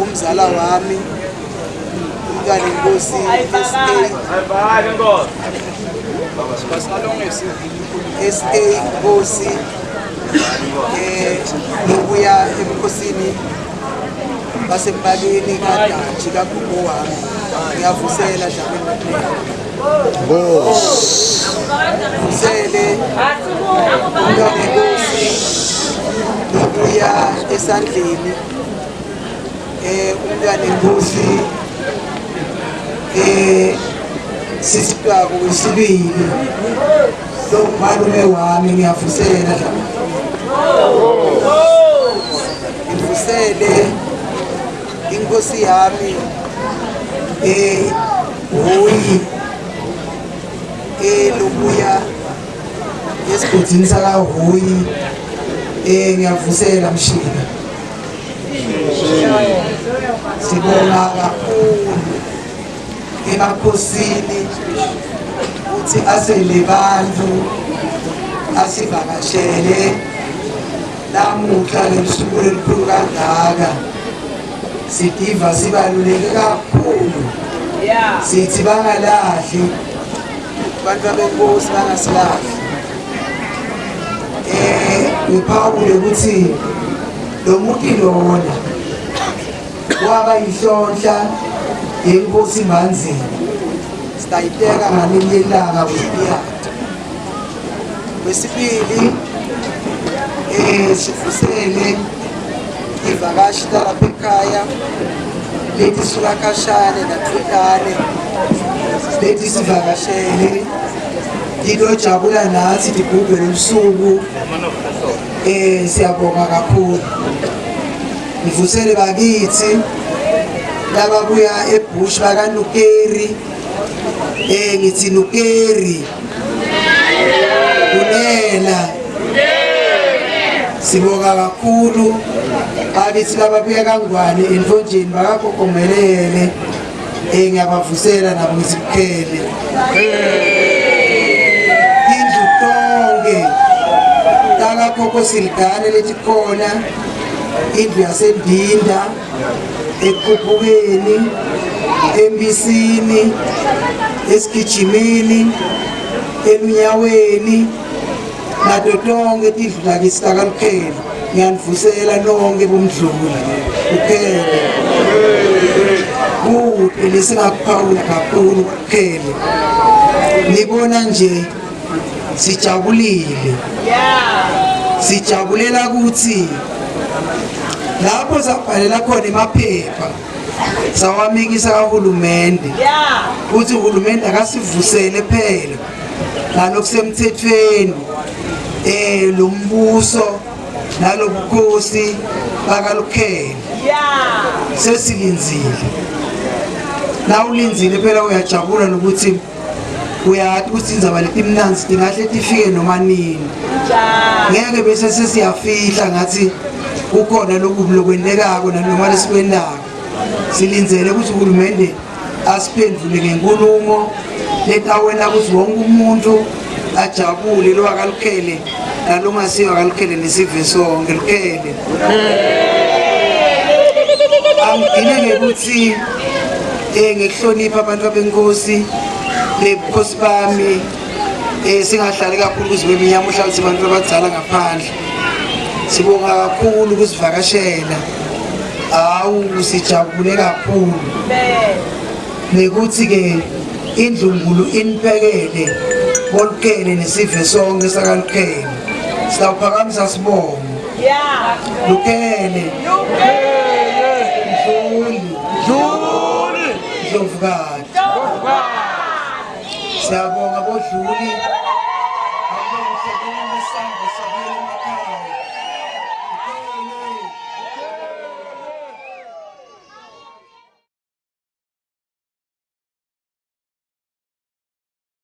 umzala wami umntwana inkosi SA Nkosi ngokuya ebukhosini basembalini kaDaji kaGugu wami ngiyavusela Dlamini vusele umntwana inkosi ngokuya esandleni umntwana inkosi sisitwako wesibili lo malume wami ngiyavusela ngivusele inkosi yami Hoyi lokuya esigodini saka Hoyi ngiyavusela Mshika sibonga kakhulu emakhosini uthi asele bantu asivakashele namuhla ngesuku elikhulu kangaka sidiva sibaluleke kakhulu sithi bangalahli bantu benkosi bangasilahli ngiphawule ukuthi lo muntu lona waba yinhlonhla yenkosi Manzini sitayiteka ngalinye ilanga kwesibiyatha. kwesibili sifusele ivakashi talapha ekhaya leti suka kashane nathutane lethi sivakashele lilojabula nathi ligubhe lusuku. Siyabonga kakhulu. Ngivusele bakithi lababuya eBush bakaNukeri. Ngithi Nukeri Kunela sibonga kakhulu. Bakithi lababuya kaNgwane eNtonjeni bakaGogomelele ngiyabavusela nabo ngisikhele. Indlu tonke takakhokho Silgane leti khona, indlu yaseNdinda, eKhuphukeni, eMbisini, eSigijimini, eLunyaweni, nato tonke tindlu lakithi takaLukhele ngiyanivusela nonke bomdluli ukhele. Kude lesingakuphawula kakhulu kukhele. Nibona nje sijabulile. Sijabulela ukuthi lapho sabhalela khona emaphepha sawamikisa kahulumende ukuthi uhulumende akasivusele phela nalokusemthethweni lo mbuso nalobukhosi bakaLukhele. Sesilinzile. Nawulinzile phela uyajabula nokuthi uyathi ukuthi indzaba leti mnanzi tingahle tifike noma nini. Ngeke bese sesiyafihla ngathi ukhona lokwendekako nanoma lesikwendako. Silinzele ukuthi uhulumende asiphendule ngenkulumo letawena ukuthi wonke umuntu ajabule lo akaLukhele nalongasiyo akaLukhele nesive sonke Lukhele. Angigcine ukuthi ngikuhlonipha abantu abenkosi nebukhosi bami. Singahlali kakhulu kuzwe iminyama uhlalise abantu abadala ngaphandle. Sibonga kakhulu ukusivakashela. Awu sijabule kakhulu. Nekuthi ke indlunkulu inibhekele boLukhele nesive sonke sakaLukhele. Sitawuphakamisa sibongo. Lukhele. Ndlovukati. Siyabonga bodluli. Abonga isandla sakho.